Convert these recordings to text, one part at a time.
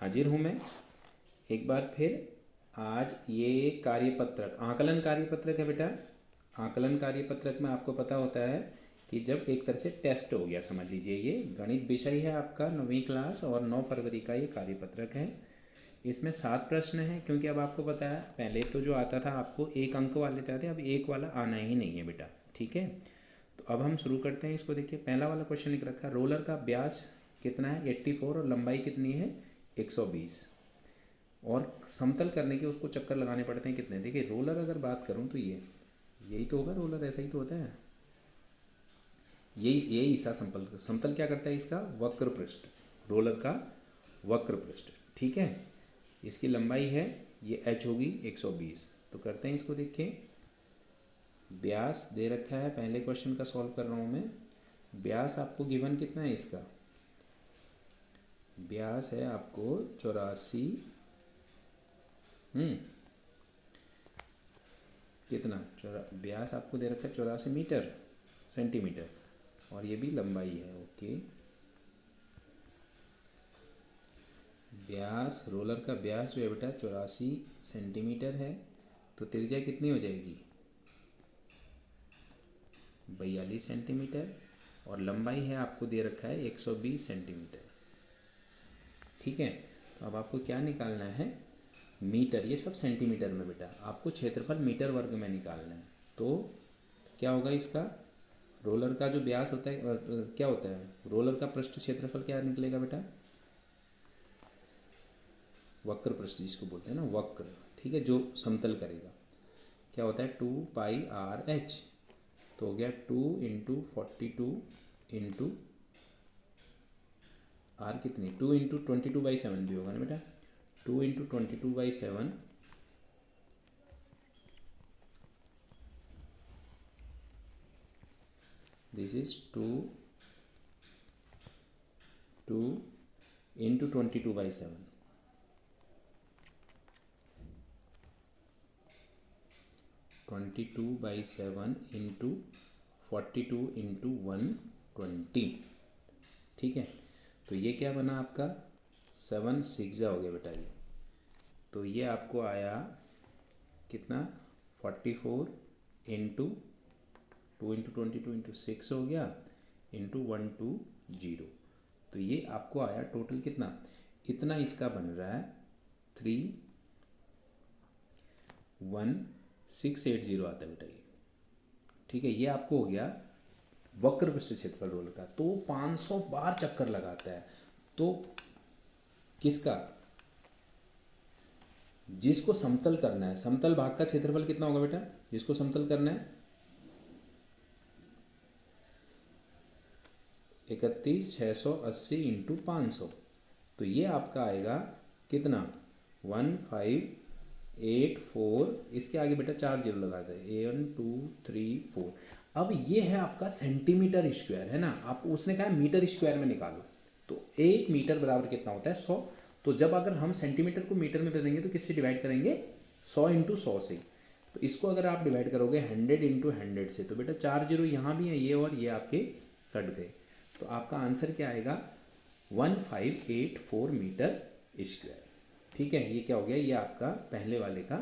हाजिर हूँ मैं एक बार फिर। आज ये कार्यपत्रक आकलन कार्यपत्रक है बेटा। आकलन कार्यपत्रक में आपको पता होता है कि जब एक तरह से टेस्ट हो गया, समझ लीजिए ये गणित विषय है आपका 9वीं क्लास और 9 फरवरी का ये कार्यपत्रक है। इसमें 7 प्रश्न हैं, क्योंकि अब आपको पता है पहले तो जो आता था आपको 1 अंक वाले आते, अब 1 वाला आना ही नहीं है बेटा, ठीक है। तो अब हम शुरू करते हैं इसको। देखिए पहला वाला क्वेश्चन लिख रखा है, रोलर का व्यास कितना है 84 और लंबाई कितनी है 120, और समतल करने के उसको चक्कर लगाने पड़ते हैं कितने। देखिए रोलर अगर बात करूं तो यही तो होगा रोलर, ऐसा ही तो होता है। यही ईसा समतल समतल क्या करता है इसका वक्र पृष्ठ, रोलर का वक्र पृष्ठ, ठीक है। इसकी लंबाई है ये h होगी 120। तो करते हैं इसको। देखिए व्यास दे रखा है, पहले क्वेश्चन का सॉल्व कर रहा हूँ मैं। व्यास आपको गिवन कितना है इसका, व्यास है आपको 84 कितना व्यास आपको दे रखा है 84 मीटर सेंटीमीटर, और ये भी लंबाई है, ओके। व्यास रोलर का व्यास जो है बेटा 84 सेंटीमीटर है, तो त्रिज्या कितनी हो जाएगी 42 सेंटीमीटर, और लंबाई है आपको दे रखा है 120 सेंटीमीटर, ठीक है। तो अब आपको क्या निकालना है मीटर, ये सब सेंटीमीटर में बेटा, आपको क्षेत्रफल मीटर वर्ग में निकालना है। तो क्या होगा इसका, रोलर का जो व्यास होता है क्या होता है, रोलर का पृष्ठ क्षेत्रफल क्या निकलेगा बेटा, वक्र पृष्ठ जिसको बोलते हैं ना वक्र, ठीक है, जो समतल करेगा, क्या होता है 2πr/h। तो हो गया 2 × 42 इंटू आर कितनी 2 × 22/7 भी होगा ना बेटा, 2 × 22/7 दिस इज 2 × 22/7, 22/7 इंटू 42 इंटू 120, ठीक है। तो ये क्या बना आपका 7 6 हो गया बेटा ये। तो ये आपको आया कितना 44 इंटू 2 × 22 इंटू 6 हो गया इंटू 120। तो ये आपको आया टोटल कितना, इतना इसका बन रहा है 31680 आता है बेटा ये, ठीक है। ये आपको हो गया वक्र पृष्ठ क्षेत्रफल रोलर का। तो 500 बार चक्कर लगाता है, तो किसका, जिसको समतल करना है, समतल भाग का क्षेत्रफल कितना होगा बेटा, जिसको समतल करना है 31,680 इंटू 500। तो ये आपका आएगा कितना 1584, इसके आगे बेटा 4 जीरो लगा दे 1 2 3 4। अब ये है आपका सेंटीमीटर स्क्वायर है ना, आप उसने कहा मीटर स्क्वायर में निकालो। तो 1 मीटर बराबर कितना होता है 100। तो जब अगर हम सेंटीमीटर को मीटर में बदलेंगे तो किससे डिवाइड करेंगे 100 × 100 से। तो इसको अगर आप डिवाइड करोगे 100 × 100 से, तो बेटा 4 जीरो यहाँ भी है, ये और ये आपके कट गए। तो आपका आंसर क्या आएगा 1584 मीटर स्क्वायर, ठीक है। ये क्या हो गया, ये आपका पहले वाले का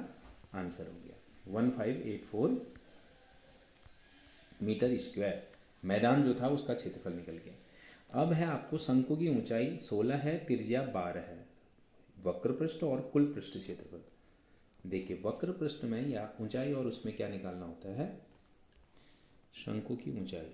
आंसर हो गया 1584 मीटर स्क्वायर। मैदान जो था उसका क्षेत्रफल निकल गया। अब है आपको शंकु की ऊंचाई 16 है, त्रिज्या 12 है, वक्र पृष्ठ और कुल पृष्ठ क्षेत्रफल। देखिए वक्र पृष्ठ में या ऊंचाई और उसमें क्या निकालना होता है, शंकु की ऊंचाई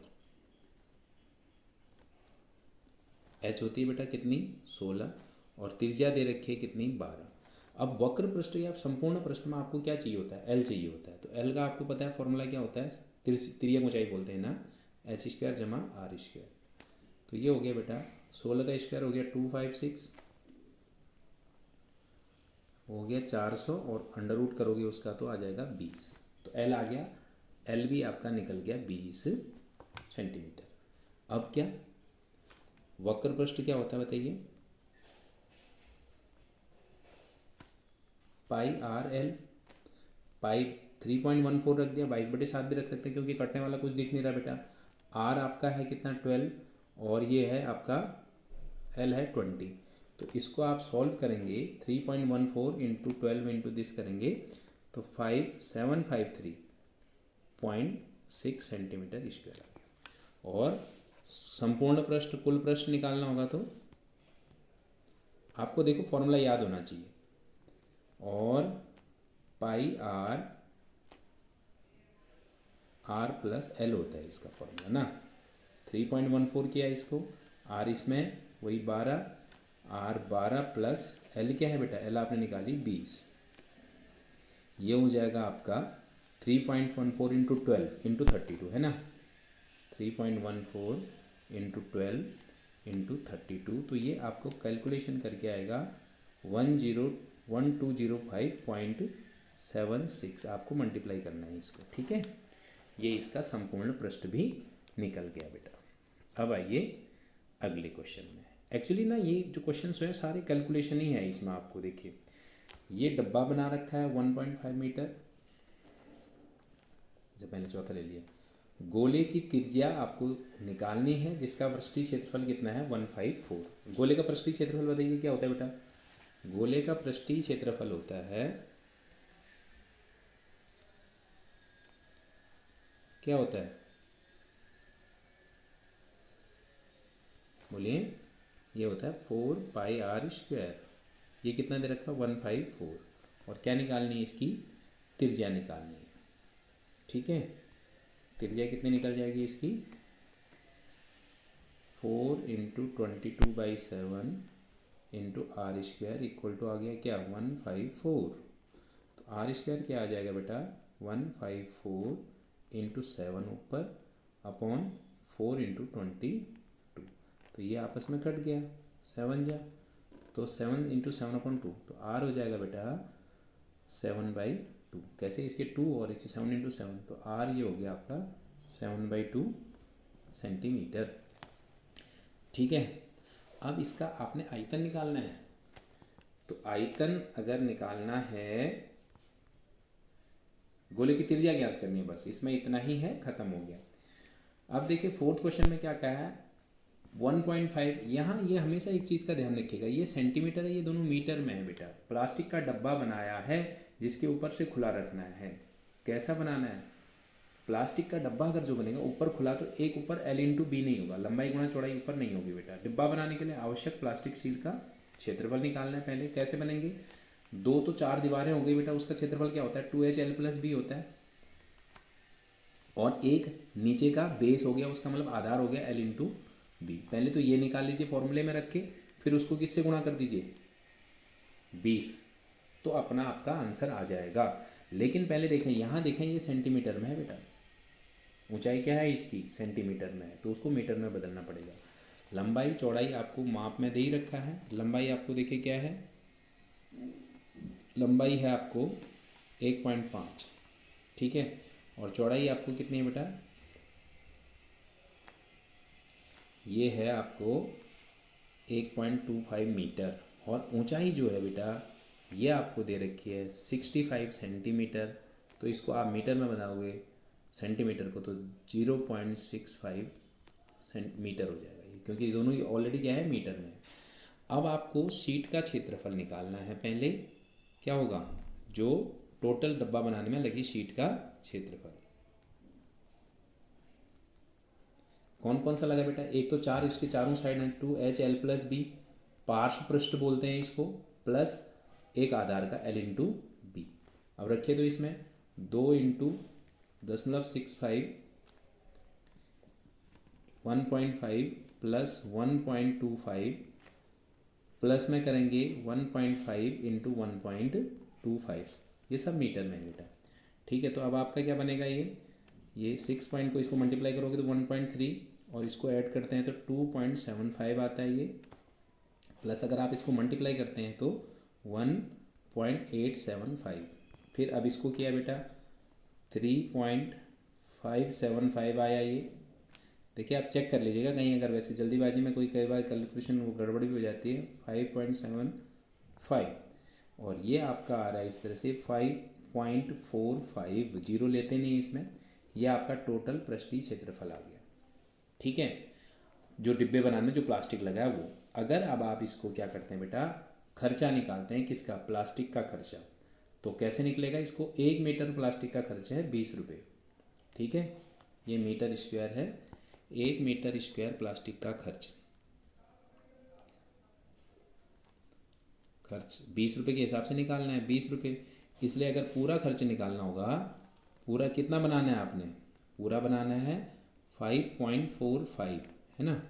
h होती है बेटा कितनी 16, और त्रिज्या दे रखी है कितनी 12। अब वक्र पृष्ठ या संपूर्ण पृष्ठ में आपको क्या चाहिए होता है, l चाहिए होता है। तो l का आपको पता है फॉर्मूला क्या होता है, तिर्यक ऊंचाई बोलते हैं ना, h² = r²। तो ये हो गया बेटा 16 का स्क्वायर हो गया 256 हो गया 400, और अंडर रूट करोगे उसका तो आ जाएगा 20। तो l आ गया, l भी आपका निकल गया 20 सेंटीमीटर। अब क्या वक्र पृष्ठ क्या होता है बताइए, πr/l, पाई 3.14 रख दिया, 22/7 भी रख सकते हैं क्योंकि कटने वाला कुछ दिख नहीं रहा बेटा। r आपका है कितना 12, और ये है आपका l है 20, तो इसको आप सॉल्व करेंगे 3.14 इंटू 12 इंटू दिस करेंगे तो 5753.6 सेंटीमीटर स्क्वायर आ गया। और संपूर्ण पृष्ठ कुल पृष्ठ निकालना होगा तो आपको देखो फॉर्मूला याद होना चाहिए, और पाई आर प्लस एल होता है इसका फॉर्मूला ना। 3.14 किया इसको, आर इसमें वही 12, आर 12 प्लस एल क्या है बेटा, एल आपने निकाली 20। ये हो जाएगा आपका 3.14 इंटू 12 इंटू 32 है ना, 3.14 इंटू 12 इंटू 32। तो ये आपको कैलकुलेशन करके आएगा 10205.76 आपको मल्टीप्लाई करना है इसको, ठीक है। ये इसका संपूर्ण पृष्ठ भी निकल गया बेटा। अब आइए अगले क्वेश्चन में। एक्चुअली ना ये जो क्वेश्चन है सारे कैलकुलेशन ही है इसमें। आपको देखिए ये डब्बा बना रखा है 1.5 मीटर, जब पहले चौथा ले लिया। गोले की त्रिज्या आपको निकालनी है जिसका पृष्ठीय क्षेत्रफल कितना है 154। गोले का पृष्ठीय क्षेत्रफल बताइए क्या होता है बेटा। गोले का पृष्ठीय क्षेत्रफल होता है, क्या होता है बोलिए। ये होता है 4 पाई आर स्क्वायर। ये कितना दे रखा है 154, और क्या निकालनी है इसकी त्रिज्या निकालनी है, ठीक है। त्रिज्या कितनी निकल जाएगी इसकी 4 into 22/7 into R square equal to आ गया क्या 154। तो आर स्क्वायर क्या आ जाएगा बेटा 154 इंटू 7 ऊपर अपॉन 4 इंटू 22। तो ये आपस में कट गया 7 जा, तो 7 इंटू 7/2, तो आर हो जाएगा बेटा 7/2। कैसे इसके 2 और इसके 7 इंटू 7, तो आर ये हो गया आपका 7/2 सेंटीमीटर, ठीक है। अब इसका आपने आयतन निकालना है, तो आयतन अगर निकालना है, गोले की त्रिज्या ज्ञात करनी है, बस इसमें इतना ही है, खत्म हो गया। अब देखिए फोर्थ क्वेश्चन में क्या कहा है 1.5। यहाँ ये हमेशा एक चीज़ का ध्यान रखिएगा, ये सेंटीमीटर है, ये दोनों मीटर में है बेटा। प्लास्टिक का डब्बा बनाया है जिसके ऊपर से खुला रखना है। कैसा बनाना है, प्लास्टिक का डब्बा अगर जो बनेगा ऊपर खुला तो एक ऊपर L इंटू बी नहीं होगा, लंबाई गुणा चौड़ाई ऊपर नहीं होगी बेटा। डिब्बा बनाने के लिए आवश्यक प्लास्टिक शील का क्षेत्रफल निकालना है। पहले कैसे बनेंगे, 2 तो 4 दीवारें हो गई बेटा, उसका क्षेत्रफल क्या होता है 2HL+B होता है, और एक नीचे का बेस हो गया, उसका मतलब आधार हो गया L इंटू बी। पहले तो ये निकाल लीजिए फॉर्मूले में रख के, फिर उसको किससे गुणा कर दीजिए 20, तो अपना आपका आंसर आ जाएगा। लेकिन पहले देखें, यहाँ देखें ये सेंटीमीटर में है बेटा, ऊंचाई क्या है इसकी सेंटीमीटर में है, तो उसको मीटर में बदलना पड़ेगा। लंबाई चौड़ाई आपको माप में दे ही रखा है। लंबाई आपको देखिए क्या है, लंबाई है आपको 1.5, ठीक है, और चौड़ाई आपको कितनी है बेटा, ये है आपको 1.25 मीटर, और ऊंचाई जो है बेटा ये आपको दे रखी है 65 सेंटीमीटर। तो इसको आप मीटर में बनाओगे सेंटीमीटर को तो 0.65 मीटर हो जाएगा ये, क्योंकि दोनों ही ऑलरेडी क्या है मीटर में। अब आपको शीट का क्षेत्रफल निकालना है। पहले क्या होगा, जो टोटल डब्बा बनाने में लगी शीट का क्षेत्रफल कौन कौन सा लगा बेटा, एक तो 4 इसके चारों साइड हैं 2HL+B, पार्श्व पृष्ठ बोलते हैं इसको, प्लस एक आधार का L इंटू बी। अब रखिए तो इसमें 2 इंटू 0.65 1.5 प्लस 1.25 प्लस में करेंगे 1.5 इंटू 1.25, ये सब मीटर में है बेटा, ठीक है। तो अब आपका क्या बनेगा, ये 6 पॉइंट को इसको मल्टीप्लाई करोगे तो 1.3, और इसको ऐड करते हैं तो 2.75 आता है ये, प्लस अगर आप इसको मल्टीप्लाई करते हैं तो 1.875। फिर अब इसको किया बेटा 3.575 आया ये। देखिए आप चेक कर लीजिएगा कहीं अगर वैसे जल्दीबाजी में कोई कई बार कैलकुलेशन वो गड़बड़ भी हो जाती है। 5.75, और ये आपका आ रहा है इस तरह से 5.45, जीरो लेते नहीं इसमें। यह आपका टोटल पृष्ठीय क्षेत्रफल आ गया, ठीक है, जो डिब्बे बनाने में जो प्लास्टिक लगा है वो। अगर अब आप इसको क्या करते हैं बेटा, खर्चा निकालते हैं किसका, प्लास्टिक का खर्चा, तो कैसे निकलेगा इसको, 1 मीटर प्लास्टिक का खर्चा है 20 रुपये, ठीक है, ये मीटर स्क्वायर है, 1 मीटर स्क्वायर प्लास्टिक का खर्च 20 रुपये के हिसाब से निकालना है, 20 रुपये, इसलिए अगर पूरा खर्च निकालना होगा, पूरा कितना बनाना है आपने, पूरा बनाना है 5.45 है ना,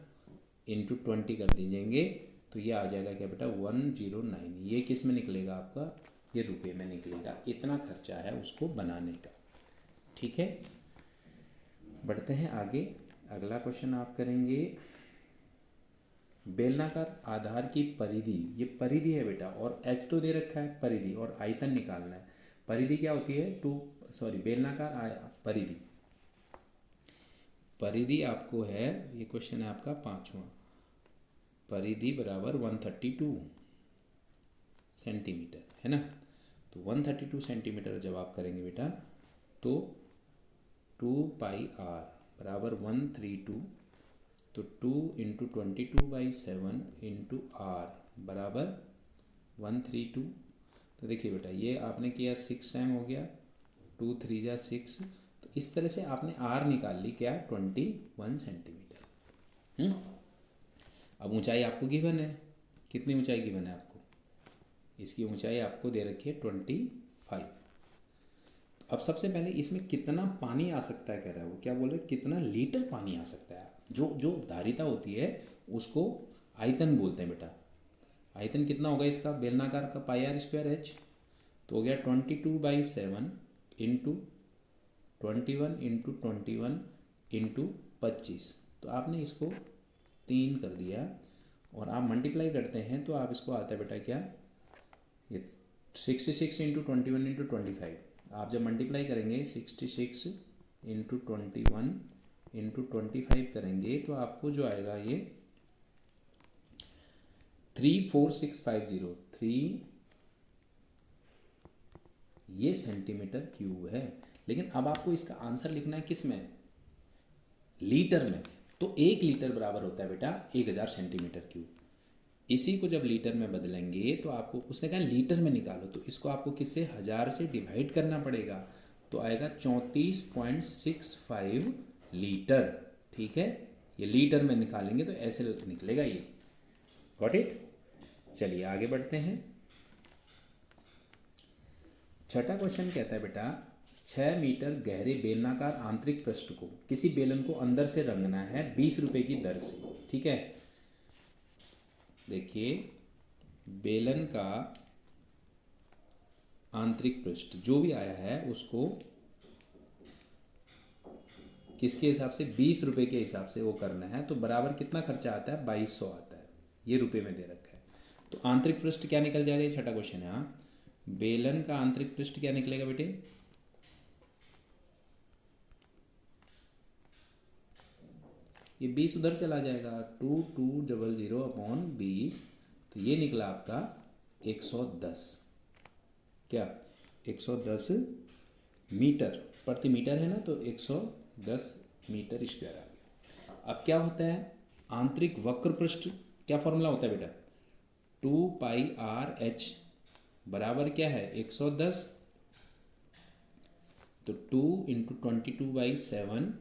इंटू 20 कर दीजिएंगे, तो ये आ जाएगा क्या बेटा 109, ये किस में निकलेगा आपका, ये रुपये में निकलेगा, इतना खर्चा है उसको बनाने का, ठीक है। बढ़ते हैं आगे, अगला क्वेश्चन आप करेंगे, बेलनाकार आधार की परिधि, ये परिधि है बेटा, और एच तो दे रखा है परिधि, और आयतन निकालना है। परिधि क्या होती है, बेलनाकार परिधि, परिधि आपको है, ये क्वेश्चन है आपका 5वां, परिधि बराबर 132 सेंटीमीटर है ना, तो 132 सेंटीमीटर जब आप करेंगे बेटा, तो 2πr बराबर 132, तो 2 इंटू 22/7 इंटू आर बराबर 132, तो देखिए बेटा ये आपने किया 6 टाइम हो गया, 2 3 जा 6, तो इस तरह से आपने आर निकाल ली क्या, 21 सेंटीमीटर। अब ऊंचाई आपको गिवन है, कितनी ऊंचाई गिवन है आपको, इसकी ऊंचाई आपको दे रखी है 25। अब सबसे पहले इसमें कितना पानी आ सकता है कह रहा है वो, क्या बोल रहे हैं, कितना लीटर पानी आ सकता है, जो जो धारिता होती है उसको आयतन बोलते हैं बेटा। आयतन कितना होगा इसका, बेलनाकार का πr² h, तो हो गया 22/7 इंटू 21 इंटू 21 इंटू 25, तो आपने इसको 3 कर दिया, और आप मल्टीप्लाई करते हैं तो आप इसको आता है बेटा क्या, ये 66 इंटू 21 इंटू 25, आप जब मल्टीप्लाई करेंगे 66 इंटू 21 इंटू 25 करेंगे, तो आपको जो आएगा ये 34650, ये सेंटीमीटर क्यूब है। लेकिन अब आपको इसका आंसर लिखना है किस में, लीटर में, तो 1 लीटर बराबर होता है बेटा 1000 सेंटीमीटर क्यूब। इसी को जब लीटर में बदलेंगे तो आपको, उसने कहा लीटर में निकालो, तो इसको आपको किससे, 1000 से डिवाइड करना पड़ेगा, तो आएगा 34.65 लीटर, ठीक है, ये लीटर में निकालेंगे तो ऐसे निकलेगा ये, गॉट इट। चलिए आगे बढ़ते हैं, छठा क्वेश्चन कहता है बेटा, 6 मीटर गहरे बेलनाकार आंतरिक पृष्ठ को, किसी बेलन को अंदर से रंगना है 20 रुपये की दर से, ठीक है। देखिए बेलन का आंतरिक पृष्ठ जो भी आया है उसको किसके हिसाब से, 20 रुपये के हिसाब से वो करना है, तो बराबर कितना खर्चा आता है, 2200 आता है, ये रुपये में दे रखा है। तो आंतरिक पृष्ठ क्या निकल जाएगा, ये छठा क्वेश्चन है। हाँ, बेलन का आंतरिक पृष्ठ क्या निकलेगा बेटे, ये 20 उधर चला जाएगा, 2200/20, तो ये निकला आपका 110, क्या 110 मीटर प्रति मीटर है ना, तो 110 मीटर स्क्वायर आ गया। अब क्या होता है, आंतरिक वक्र पृष्ठ, क्या फॉर्मूला होता है बेटा, 2πr/h बराबर क्या है 110, तो 2 इंटू 22/7,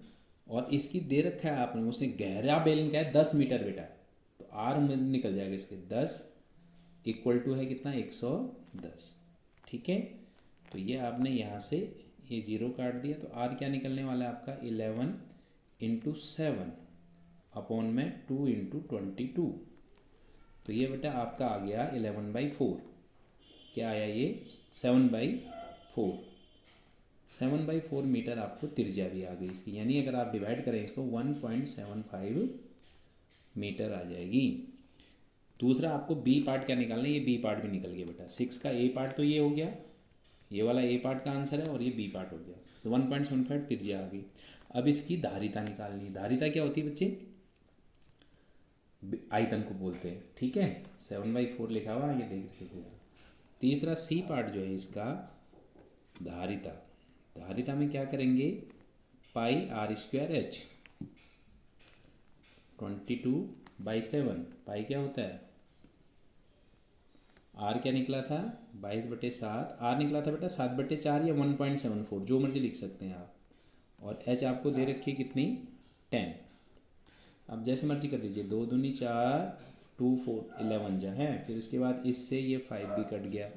और इसकी दे रखा है आपने, उसने गहरा बेलन क्या है 10 मीटर बेटा, तो आर में निकल जाएगा इसके 10 इक्वल टू है कितना 110, ठीक है। तो ये आपने यहाँ से ये 0 काट दिया, तो आर क्या निकलने वाला है आपका 11 इंटू 7 अपॉन में 2 इंटू 22, तो ये बेटा आपका आ गया 11/4, क्या आया ये 7/4, 7/4 मीटर आपको त्रिज्या भी आ गई इसकी, यानी अगर आप डिवाइड करें इसको 1.75 मीटर आ जाएगी। दूसरा आपको बी पार्ट क्या निकालना है, ये बी पार्ट भी निकल गया बेटा, 6 का ए पार्ट तो ये हो गया, ये वाला ए पार्ट का आंसर है, और ये बी पार्ट हो गया, 1.75 त्रिज्या आ गई। अब इसकी धारिता निकालनी, धारिता क्या होती है बच्चे, आयतन को बोलते हैं, ठीक है, 7/4 लिखा हुआ ये देख लीजिए। तीसरा सी पार्ट जो है इसका धारिता, धारिता में क्या करेंगे, πr² h 22 बाई 7, पाई क्या होता है, आर क्या निकला था 22/7, आर निकला था बेटा 7/4 या 1.74, जो मर्जी लिख सकते हैं आप, और एच आपको दे रखी है कितनी 10। अब जैसे मर्जी कर दीजिए, 2 दूनी 4, 2 4 11 जा है, फिर उसके बाद इससे ये 5 भी कट गया,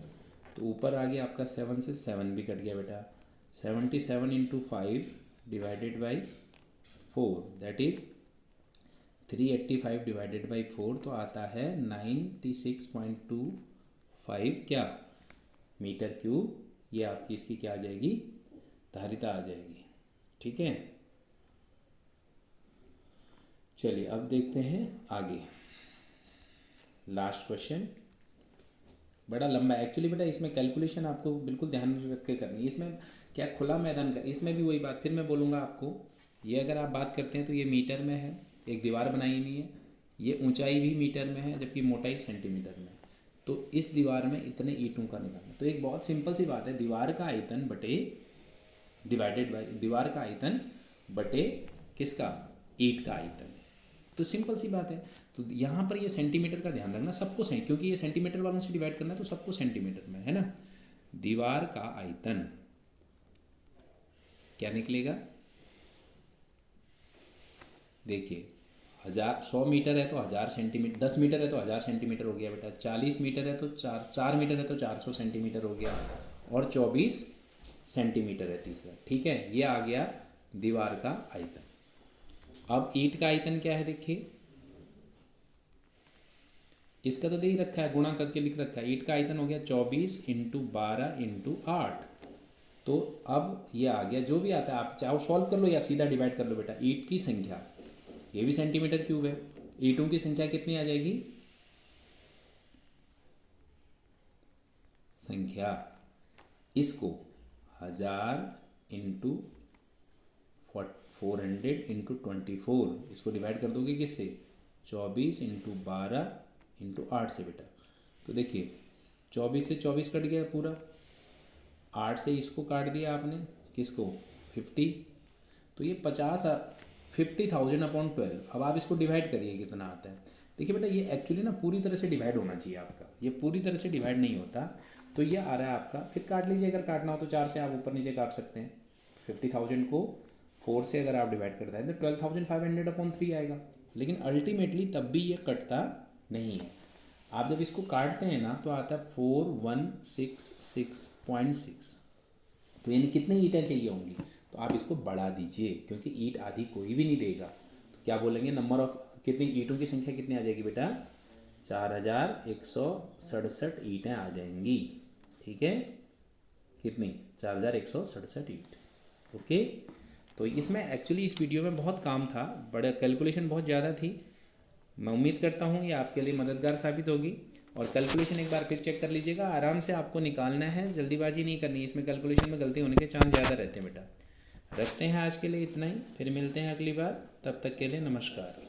तो ऊपर आ गया आपका 7 से 7 भी कट गया बेटा, 77 into 5 divided by 4 that is 385 divided by 4, तो आता है 96.25 क्या मीटर क्यूब। ये आपकी इसकी क्या आ जाएगी, धारिता आ जाएगी। ठीक है, चलिए अब देखते हैं आगे। लास्ट क्वेश्चन बड़ा लंबा है एक्चुअली बेटा, इसमें कैलकुलेशन आपको बिल्कुल ध्यान रख के करनी है। इसमें क्या खुला मैदान का, इसमें भी वही बात फिर मैं बोलूँगा आपको, ये अगर आप बात करते हैं तो ये मीटर में है, एक दीवार बनाई हुई है, ये ऊंचाई भी मीटर में है जबकि मोटाई सेंटीमीटर में, तो इस दीवार में इतने ईंटों का निकालना, तो एक बहुत सिंपल सी बात है, दीवार का आयतन बटे डिवाइडेड बाई दीवार का आयतन बटे किसका, ईंट का आयतन, तो सिंपल सी बात है। तो यहाँ पर ये सेंटीमीटर का ध्यान रखना, सबको सही, क्योंकि ये सेंटीमीटर वालों से डिवाइड करना है तो सबको सेंटीमीटर में है ना। दीवार का आयतन क्या निकलेगा, देखिए 100 मीटर है तो 1000 सेंटीमीटर, 10 मीटर है तो 1000 सेंटीमीटर हो गया बेटा, 40 मीटर है तो 4 मीटर है तो 400 सेंटीमीटर हो गया, और 24 सेंटीमीटर है तीसरा। ठीक है, ये आ गया दीवार का आयतन। अब ईंट का आयतन क्या है देखिए, इसका तो दे ही रखा है, गुणा करके लिख रखा है, ईंट का आयतन हो गया 24 इंटू 12 इंटू 8, तो अब ये आ गया, जो भी आता है आप चाहे सॉल्व कर लो या सीधा डिवाइड कर लो बेटा, ईंट की संख्या, ये भी सेंटीमीटर क्यूब है, ईंटों की संख्या कितनी आ जाएगी, संख्या, इसको 1000 इंटू 400 इंटू 24, इसको डिवाइड कर दोगे किससे, 24 इंटू 12 इंटू 8 से बेटा, तो देखिए 24 से 24 कट गया पूरा, 8 से इसको काट दिया आपने किसको 50, तो ये 50,000 अपॉन 12। अब आप इसको डिवाइड करिए कितना आता है, देखिए बेटा ये एक्चुअली ना पूरी तरह से डिवाइड होना चाहिए आपका, ये पूरी तरह से डिवाइड नहीं होता, तो ये आ रहा है आपका, फिर काट लीजिए, अगर काटना हो तो 4 से आप ऊपर नीचे काट सकते हैं, 50,000 को 4 से अगर आप डिवाइड करते हैं तो 12,500 अपॉन 3 आएगा, लेकिन अल्टीमेटली तब भी ये कटता नहीं है। आप जब इसको काटते हैं ना तो आता है 4166.6, तो यानी कितनी ईंटें चाहिए होंगी, तो आप इसको बढ़ा दीजिए, क्योंकि ईंट आधी कोई भी नहीं देगा, तो क्या बोलेंगे नंबर ऑफ, कितनी ईंटों की संख्या कितनी आ जाएगी बेटा, 4167 ईंटें आ जाएंगी। ठीक है, कितनी 4167 ईंट। ओके, तो इसमें एक्चुअली इस वीडियो में बहुत काम था, बड़ा कैलकुलेशन बहुत ज़्यादा थी, मैं उम्मीद करता हूँ ये आपके लिए मददगार साबित होगी, और कैलकुलेशन एक बार फिर चेक कर लीजिएगा, आराम से आपको निकालना है, जल्दीबाजी नहीं करनी, इसमें कैलकुलेशन में गलती होने के चांस ज़्यादा रहते हैं बेटा। रखते हैं आज के लिए इतना ही, फिर मिलते हैं अगली बार, तब तक के लिए नमस्कार।